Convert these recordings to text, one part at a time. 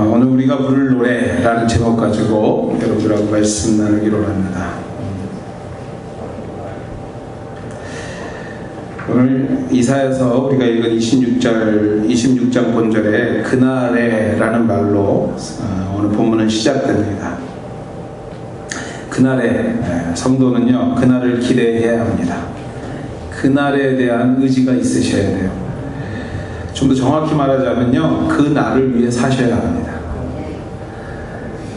오늘 우리가 부를 노래라는 제목 가지고 여러분들하고 말씀 나누기로 합니다. 오늘 이사야서 우리가 읽은 26장 본절에 그날에라는 말로 오늘 본문은 시작됩니다. 그날에 성도는요, 그날을 기대해야 합니다. 그날에 대한 의지가 있으셔야 돼요. 좀 더 정확히 말하자면요, 그 날을 위해 사셔야 합니다.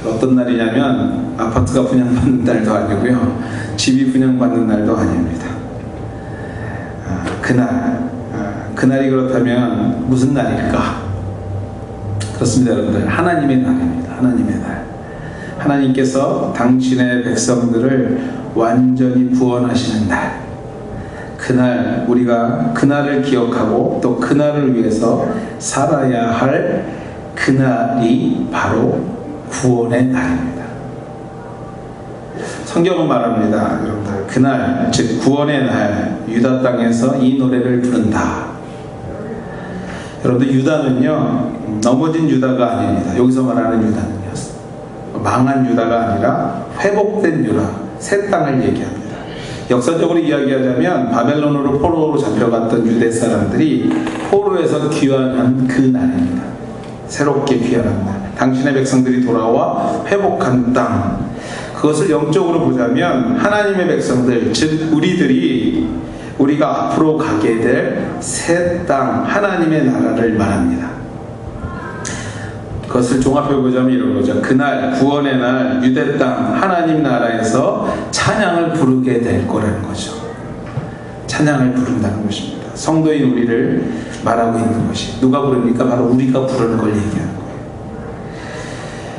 어떤 날이냐면 아파트가 분양받는 날도 아니고요, 집이 분양받는 날도 아닙니다. 그날이 그렇다면 무슨 날일까? 그렇습니다, 여러분들. 하나님의 날입니다. 하나님의 날. 하나님께서 당신의 백성들을 완전히 구원하시는 날. 그날, 우리가 그날을 기억하고 또 그날을 위해서 살아야 할 그날이 바로 구원의 날입니다. 성경은 말합니다, 여러분들. 그날, 즉 구원의 날, 유다 땅에서 이 노래를 부른다. 여러분들, 유다는요, 넘어진 유다가 아닙니다. 여기서 말하는 유다는요, 망한 유다가 아니라 회복된 유다, 새 땅을 얘기합니다. 역사적으로 이야기하자면 바벨론으로 포로로 잡혀갔던 유대 사람들이 포로에서 귀환한 그 날입니다. 새롭게 귀환한 날. 당신의 백성들이 돌아와 회복한 땅. 그것을 영적으로 보자면 하나님의 백성들, 즉 우리가 앞으로 가게 될 새 땅, 하나님의 나라를 말합니다. 그것을 종합해보자면 이런 거죠. 그날, 구원의 날, 유대 땅, 하나님 나라에서 찬양을 부르게 될 거라는 거죠. 찬양을 부른다는 것입니다. 성도인 우리를 말하고 있는 것이, 누가 부릅니까? 바로 우리가 부르는 걸 얘기하는 거예요.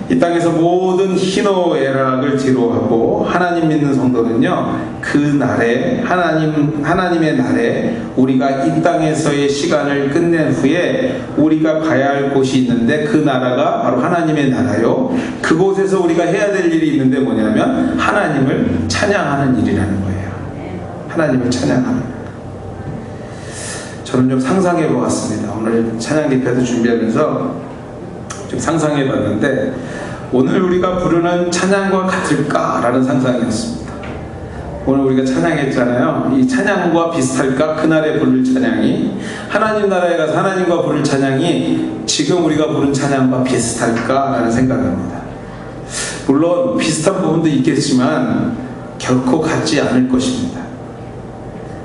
이 땅에서 모든 희노애락을 뒤로하고 하나님 믿는 성도는요, 그 날에, 하나님의 날에 우리가 이 땅에서의 시간을 끝낸 후에 우리가 가야 할 곳이 있는데, 그 나라가 바로 하나님의 나라요. 그곳에서 우리가 해야 될 일이 있는데 뭐냐면 하나님을 찬양하는 일이라는 거예요. 하나님을 찬양하는. 저는 좀 상상해 보았습니다. 오늘 찬양 집회도 준비하면서 좀 상상해 봤는데, 오늘 우리가 부르는 찬양과 같을까라는 상상이었습니다. 오늘 우리가 찬양했잖아요. 이 찬양과 비슷할까? 그날에 부를 찬양이, 하나님 나라에 가서 하나님과 부를 찬양이 지금 우리가 부른 찬양과 비슷할까라는 생각입니다. 물론 비슷한 부분도 있겠지만 결코 같지 않을 것입니다.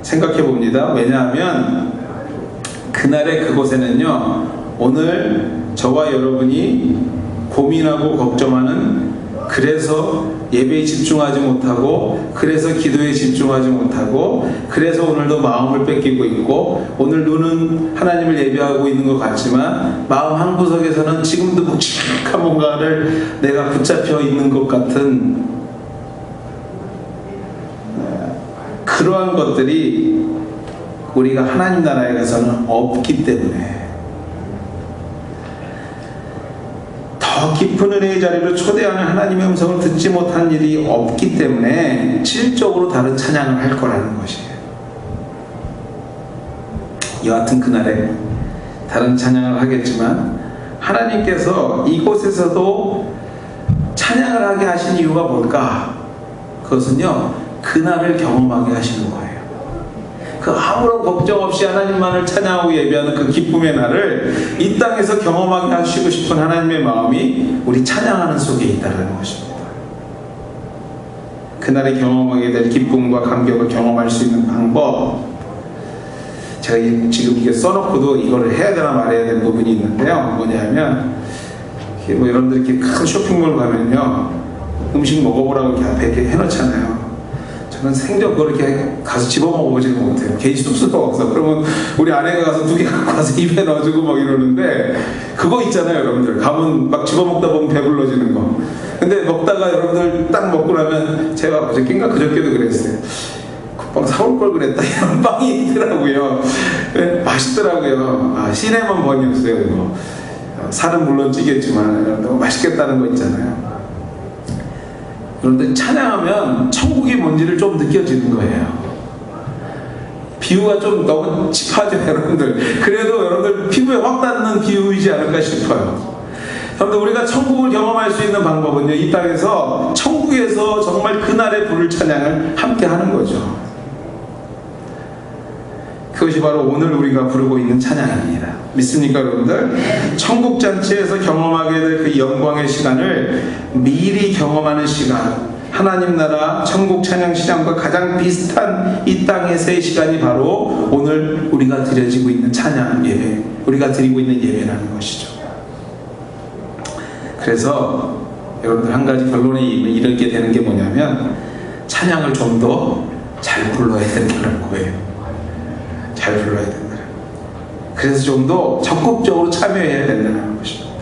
생각해 봅니다. 왜냐하면 그날의 그곳에는요, 오늘 저와 여러분이 고민하고 걱정하는, 그래서 예배에 집중하지 못하고, 그래서 기도에 집중하지 못하고, 그래서 오늘도 마음을 뺏기고 있고, 오늘 눈은 하나님을 예배하고 있는 것 같지만 마음 한구석에서는 지금도 묵직한 뭔가를 내가 붙잡혀 있는 것 같은 그러한 것들이 우리가 하나님 나라에 가서는 없기 때문에, 더 깊은 은혜의 자리로 초대하는 하나님의 음성을 듣지 못한 일이 없기 때문에 질적으로 다른 찬양을 할 거라는 것이에요. 여하튼 그날에 다른 찬양을 하겠지만 하나님께서 이곳에서도 찬양을 하게 하신 이유가 뭘까? 그것은요, 그날을 경험하게 하시는 거예요. 그 아무런 걱정 없이 하나님만을 찬양하고 예배하는 그 기쁨의 날을 이 땅에서 경험하게 하시고 싶은 하나님의 마음이 우리 찬양하는 속에 있다는 것입니다. 그날에 경험하게 될 기쁨과 감격을 경험할 수 있는 방법, 제가 지금 이게 써놓고도 이거를 해야 되나 말해야 되는 부분이 있는데요. 뭐냐면, 여러분들 이렇게 큰 쇼핑몰 가면요, 음식 먹어보라고 이렇게 앞에 이렇게 해놓잖아요. 저는 생전 그걸 이렇게 가서 집어먹어보지는 못해요. 괜히 쑥스러워서. 그러면 우리 아내가 가서 2개 갖고 와서 입에 넣어주고 막 이러는데, 그거 있잖아요, 여러분들. 가면 막 집어먹다 보면 배불러지는 거. 근데 먹다가 여러분들 딱 먹고 나면, 제가 어저께인가 그저께도 그랬어요. 빵 사올 걸 그랬다, 이런 빵이 있더라고요. 맛있더라고요. 시내만 번이었어요. 이거. 살은 물론 찌겠지만 너무 맛있겠다는 거 있잖아요. 그런데 찬양하면 천국이 뭔지를 좀 느껴지는 거예요. 비유가 좀 너무 짚하죠, 여러분들. 그래도 여러분들 피부에 확 닿는 비유이지 않을까 싶어요. 그런데 우리가 천국을 경험할 수 있는 방법은요, 이 땅에서 천국에서 정말 그날의 부를 찬양을 함께 하는 거죠. 그것이 바로 오늘 우리가 부르고 있는 찬양입니다. 믿습니까, 여러분들? 천국 잔치에서 경험하게 될 그 영광의 시간을 미리 경험하는 시간, 하나님 나라 천국 찬양 시간과 가장 비슷한 이 땅의 새 시간이 바로 오늘 우리가 드려지고 있는 찬양 예배, 우리가 드리고 있는 예배라는 것이죠. 그래서 여러분들 한 가지 결론에 이르게 되는 게 뭐냐면, 찬양을 좀 더 잘 불러야 된다는 거예요. 잘 불러야 된다. 그래서 좀 더 적극적으로 참여해야 된다는 것입니다.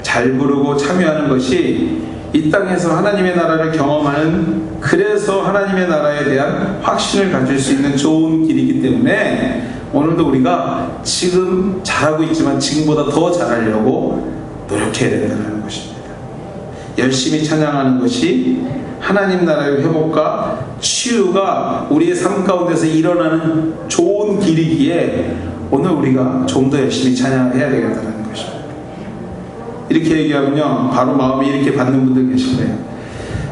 잘 부르고 참여하는 것이 이 땅에서 하나님의 나라를 경험하는, 그래서 하나님의 나라에 대한 확신을 가질 수 있는 좋은 길이기 때문에 오늘도 우리가 지금 잘하고 있지만 지금보다 더 잘하려고 노력해야 된다는 것입니다. 열심히 찬양하는 것이 하나님 나라의 회복과 치유가 우리의 삶 가운데서 일어나는 좋은 길이기에 오늘 우리가 좀 더 열심히 찬양을 해야 되겠다는 것입니다. 이렇게 얘기하면요, 바로 마음이 이렇게 받는 분들 계실 거예요.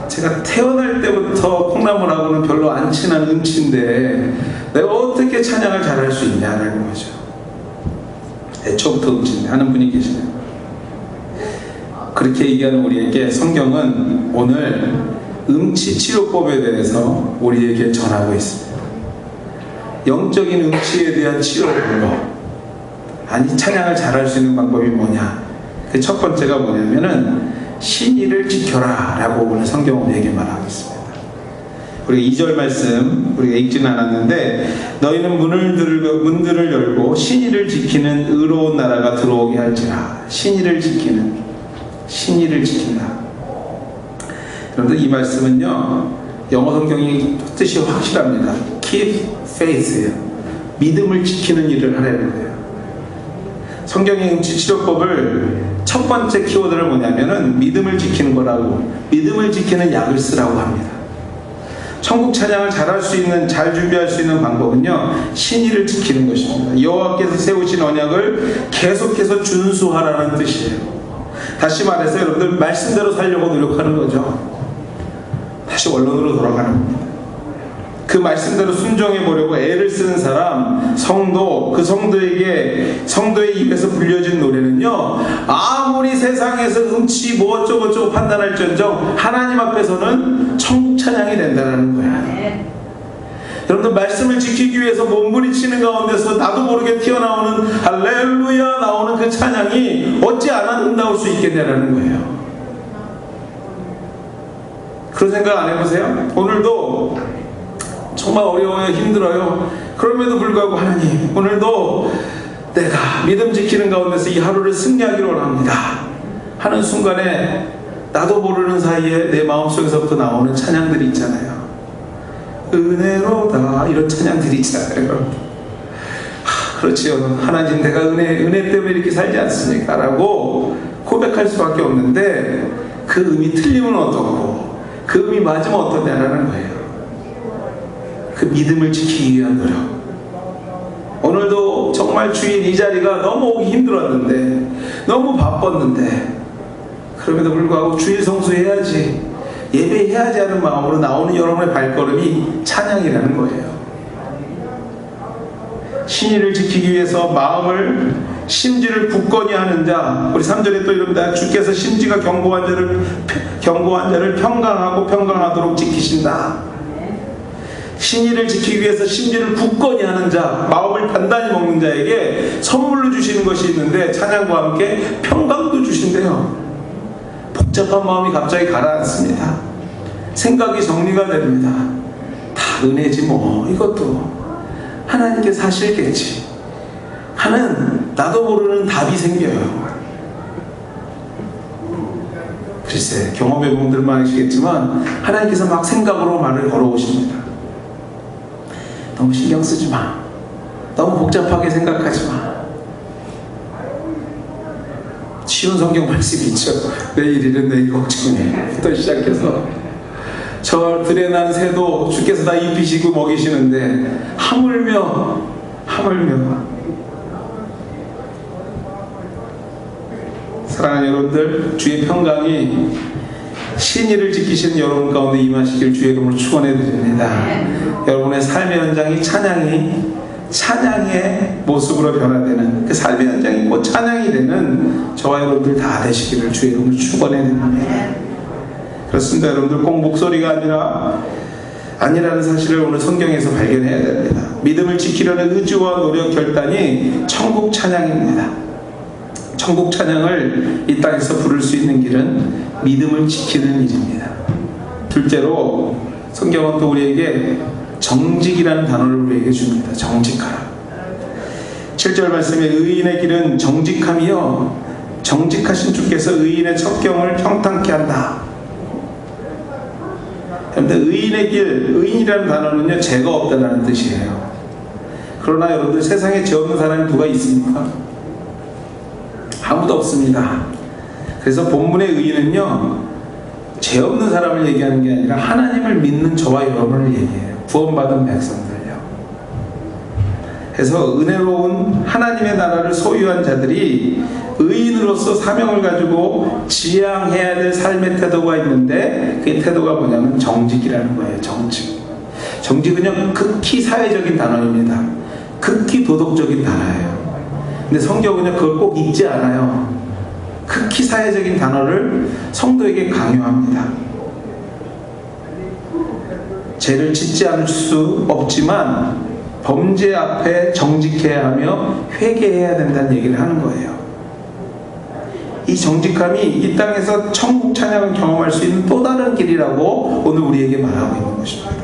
제가 태어날 때부터 콩나물하고는 별로 안 친한 음치인데 내가 어떻게 찬양을 잘할 수 있냐라는 거죠. 애초부터 음치인데 하는 분이 계시네요. 그렇게 얘기하는 우리에게 성경은 오늘 음치 치료법에 대해서 우리에게 전하고 있습니다. 영적인 음치에 대한 치료 방법, 아니 찬양을 잘할 수 있는 방법이 뭐냐? 그 첫 번째가 뭐냐면은 신의를 지켜라 라고 오늘 성경은 우리에게 말하고 있습니다. 우리가 2절 말씀 우리가 읽지는 않았는데, 너희는 문들을 열고 신의를 지키는 의로운 나라가 들어오게 할지라. 신의를 지킨다. 그런데 이 말씀은요, 영어 성경이 뜻이 확실합니다. Keep faith예요. 믿음을 지키는 일을 하라는 거예요. 성경의 음치 치료법을 첫 번째 키워드를 뭐냐면은 믿음을 지키는 거라고, 믿음을 지키는 약을 쓰라고 합니다. 천국 찬양을 잘 준비할 수 있는 방법은요, 신의를 지키는 것입니다. 여호와께서 세우신 언약을 계속해서 준수하라는 뜻이에요. 다시 말해서 여러분들 말씀대로 살려고 노력하는 거죠. 다시 원론으로 돌아가는 겁니다. 그 말씀대로 순종해 보려고 애를 쓰는 사람, 성도, 그 성도의 입에서 불려진 노래는요, 아무리 세상에서 음치 뭐 어쩌고저쩌고 판단할지언정 하나님 앞에서는 천국 찬양이 된다는 거야. 여러분들 말씀을 지키기 위해서 몸부림치는 가운데서 나도 모르게 튀어나오는 할렐루야 나오는 그 찬양이 어찌 안 아름다울 수 있겠냐라는 거예요. 그런 생각 안 해보세요? 오늘도 정말 어려워요, 힘들어요. 그럼에도 불구하고 하나님, 오늘도 내가 믿음 지키는 가운데서 이 하루를 승리하기를 원합니다 하는 순간에 나도 모르는 사이에 내 마음속에서부터 나오는 찬양들이 있잖아요. 은혜로다, 이런 찬양들이 있잖아요. 그렇지요. 하나님, 내가 은혜 때문에 이렇게 살지 않습니까? 라고 고백할 수밖에 없는데, 그 음이 틀리면 어떻고 그 음이 맞으면 어떠냐라는 거예요. 그 믿음을 지키기 위한 노력. 오늘도 정말 주일 이 자리가 너무 오기 힘들었는데, 너무 바빴는데, 그럼에도 불구하고 주일 성수해야지, 예배해야지 하는 마음으로 나오는 여러분의 발걸음이 찬양이라는 거예요. 신의를 지키기 위해서 마음을, 심지를 굳건히 하는 자, 우리 3절에 또 이럽니다. 주께서 심지가 견고한 자를 평강하도록 지키신다. 신의를 지키기 위해서 심지를 굳건히 하는 자, 마음을 단단히 먹는 자에게 선물로 주시는 것이 있는데, 찬양과 함께 평강도 주신대요. 복잡한 마음이 갑자기 가라앉습니다. 생각이 정리가 됩니다. 다 은혜지 뭐, 이것도 하나님께서 하실겠지 하는 나도 모르는 답이 생겨요. 글쎄, 경험해 본 분들만 아시겠지만 하나님께서 막 생각으로 말을 걸어오십니다. 너무 신경 쓰지 마. 너무 복잡하게 생각하지 마. 쉬운 성경 말씀이 있죠. 내일 일은 내일 걱정해. 부터 시작해서 저 들에 난 새도 주께서 다 입히시고 먹이시는데 하물며 사랑하는 여러분들, 주의 평강이 신의를 지키시는 여러분 가운데 임하시길 주의 이름으로 축원해 드립니다. 여러분의 삶의 현장이 찬양의 모습으로 변화되는 그 삶의 현장이 곧 찬양이 되는 저와 여러분들 다 되시기를 주의 이름으로 축원해 드립니다. 그렇습니다. 여러분들 꼭 목소리가 아니라는 사실을 오늘 성경에서 발견해야 됩니다. 믿음을 지키려는 의지와 노력 결단이 천국 찬양입니다. 천국 찬양을 이 땅에서 부를 수 있는 길은 믿음을 지키는 일입니다. 둘째로 성경은 또 우리에게 정직이라는 단어를 우리에게 줍니다. 정직하라. 7절 말씀에 의인의 길은 정직함이요 정직하신 주께서 의인의 첩경을 평탄케 한다. 그런데 의인의 길, 의인이라는 단어는요 죄가 없다는 뜻이에요. 그러나 여러분들 세상에 죄 없는 사람이 누가 있습니까? 아무도 없습니다. 그래서 본문의 의인은요 죄 없는 사람을 얘기하는 게 아니라 하나님을 믿는 저와 여러분을 얘기해요. 구원받은 백성들요. 그래서 은혜로운 하나님의 나라를 소유한 자들이 의인으로서 사명을 가지고 지향해야 될 삶의 태도가 있는데 그 태도가 뭐냐면 정직이라는 거예요. 정직은요 극히 사회적인 단어입니다. 극히 도덕적인 단어예요. 근데 성경은요 그걸 꼭 읽지 않아요. 극히 사회적인 단어를 성도에게 강요합니다. 죄를 짓지 않을 수 없지만 범죄 앞에 정직해야 하며 회개해야 된다는 얘기를 하는 거예요. 이 정직함이 이 땅에서 천국 찬양을 경험할 수 있는 또 다른 길이라고 오늘 우리에게 말하고 있는 것입니다.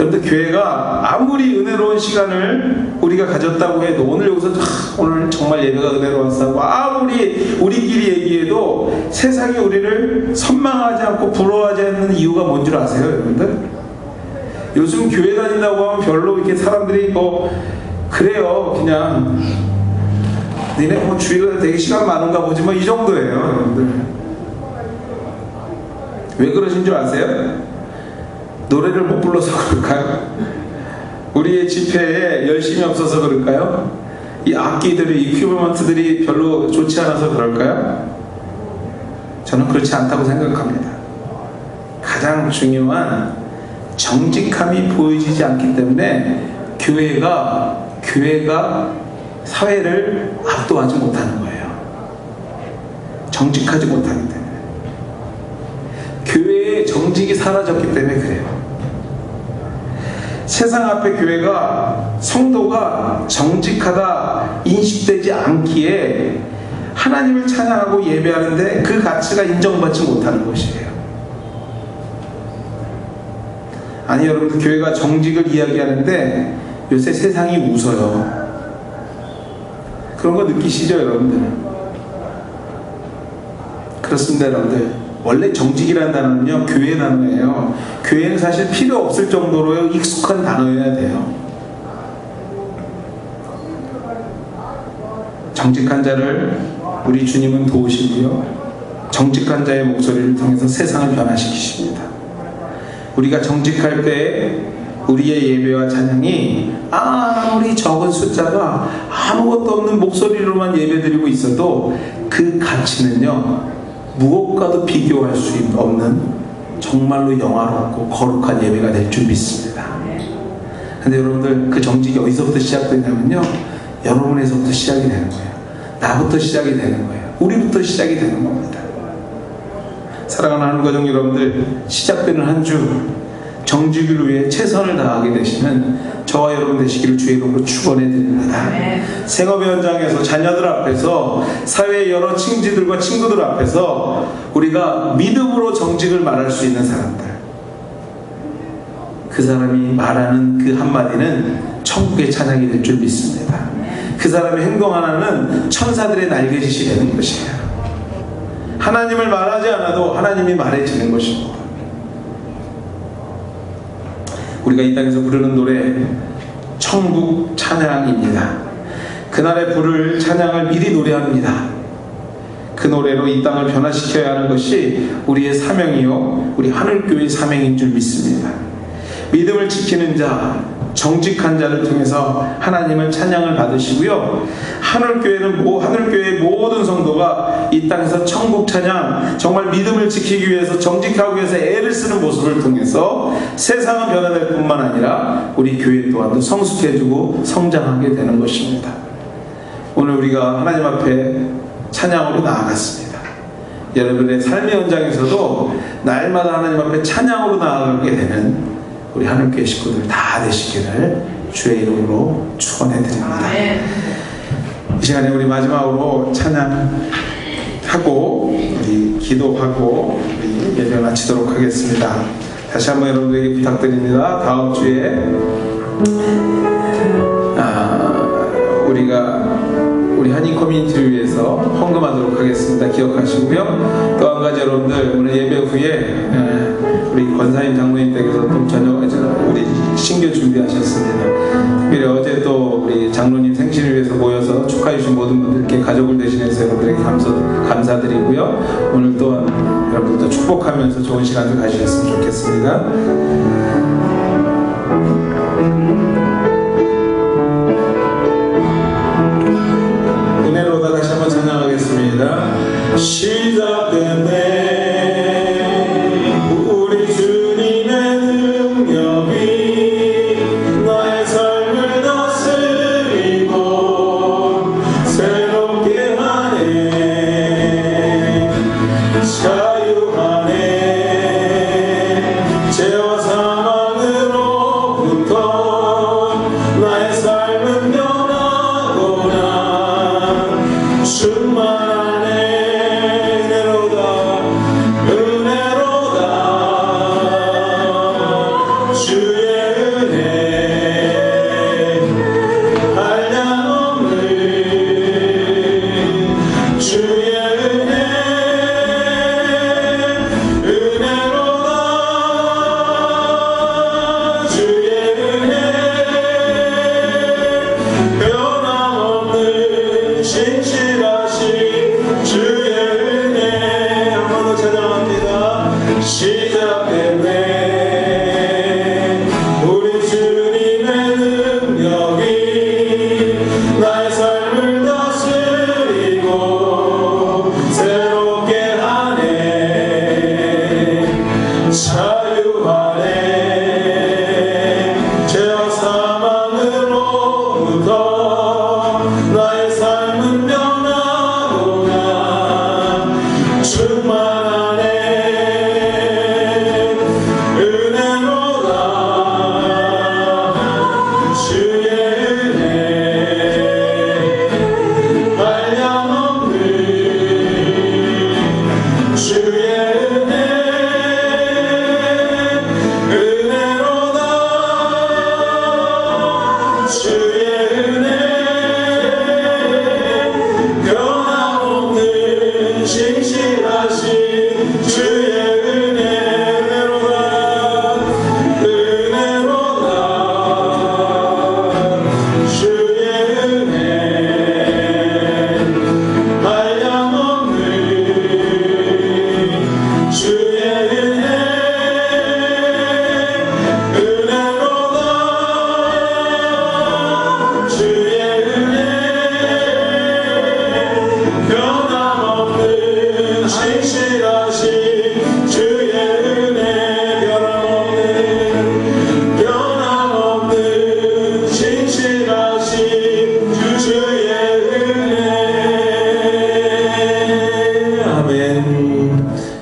여러분들 교회가 아무리 은혜로운 시간을 우리가 가졌다고 해도 오늘 여기서 오늘 정말 예배가 은혜로웠다고 아무리 우리끼리 얘기해도 세상이 우리를 선망하지 않고 부러워하지 않는 이유가 뭔 줄 아세요 여러분들? 요즘 교회 다닌다고 하면 별로 이렇게 사람들이 그래요 그냥 니네 주일날 되게 시간 많은가 보지 이 정도예요 여러분들. 왜 그러신 줄 아세요? 노래를 못 불러서 그럴까요? 우리의 집회에 열심이 없어서 그럴까요? 이 악기들이, 이퀴브먼트들이 별로 좋지 않아서 그럴까요? 저는 그렇지 않다고 생각합니다. 가장 중요한 정직함이 보여지지 않기 때문에 교회가 사회를 압도하지 못하는 거예요. 정직하지 못하기 때문에. 교회의 정직이 사라졌기 때문에 그래요. 세상 앞에 교회가 성도가 정직하다 인식되지 않기에 하나님을 찬양하고 예배하는데 그 가치가 인정받지 못하는 것이에요. 아니 여러분들 교회가 정직을 이야기하는데 요새 세상이 웃어요. 그런 거 느끼시죠 여러분들? 그렇습니다 여러분들. 원래 정직이라는 단어는요 교회 단어예요. 교회는 사실 필요 없을 정도로 익숙한 단어여야 돼요. 정직한 자를 우리 주님은 도우시고요 정직한 자의 목소리를 통해서 세상을 변화시키십니다. 우리가 정직할 때 우리의 예배와 찬양이 아무리 적은 숫자가 아무것도 없는 목소리로만 예배드리고 있어도 그 가치는요 무엇과도 비교할 수 없는 정말로 영화롭고 거룩한 예배가 될 줄 믿습니다. 근데 여러분들 그 정직이 어디서부터 시작되냐면요 여러분에서부터 시작이 되는 거예요. 나부터 시작이 되는 거예요. 우리부터 시작이 되는 겁니다. 사랑하는 하늘 가정 여러분들, 시작되는 한 주 정직을 위해 최선을 다하게 되시는 저와 여러분 되시기를 주의 이름으로 축원해 드립니다. 생업의 현장에서 자녀들 앞에서 사회의 여러 친지들과 친구들 앞에서 우리가 믿음으로 정직을 말할 수 있는 사람들, 그 사람이 말하는 그 한마디는 천국의 찬양이 될 줄 믿습니다. 그 사람의 행동 하나는 천사들의 날개짓이 되는 것이에요. 하나님을 말하지 않아도 하나님이 말해지는 것입니다. 우리가 이 땅에서 부르는 노래 천국 찬양입니다. 그날의 부를 찬양을 미리 노래합니다. 그 노래로 이 땅을 변화시켜야 하는 것이 우리의 사명이요 우리 하늘교회의 사명인 줄 믿습니다. 믿음을 지키는 자, 정직한 자를 통해서 하나님은 찬양을 받으시고요. 하늘교회의 모든 성도가 이 땅에서 천국 찬양, 정말 믿음을 지키기 위해서 정직하기 위해서 애를 쓰는 모습을 통해서 세상은 변화될 뿐만 아니라 우리 교회 또한도 성숙해지고 성장하게 되는 것입니다. 오늘 우리가 하나님 앞에 찬양으로 나아갔습니다. 여러분의 삶의 현장에서도 날마다 하나님 앞에 찬양으로 나아가게 되는 우리 하늘교회 식구들 다 되시기를 주의 이름으로 축원해 드립니다. 이 시간에 우리 마지막으로 찬양하고 우리 기도하고 우리 예배 마치도록 하겠습니다. 다시 한번 여러분에게 부탁드립니다. 다음 주에 우리 한인 커뮤니티를 위해서 헌금하도록 하겠습니다. 기억하시고요. 또 한 가지 여러분들 오늘 예배 후에 우리 권사님 장로님 댁에서 또 저녁 우리 신교 준비하셨습니다. 특별히 어제 또 우리 장로님 생신을 위해서 모여서 축하해 주신 모든 분들께 가족을 대신해서 여러분들에게 감사드리고요. 오늘 또한 여러분들도 축복하면서 좋은 시간을 가지셨으면 좋겠습니다. 은혜로다 다시 한번 찬양하겠습니다. 시작됐네. 우리 주님의 능력이 나의 삶을 다스리고 새롭게 하네. 자유하네. 죄와 사망으로부터 나의 삶은 변하구나. 충만하네. 아멘.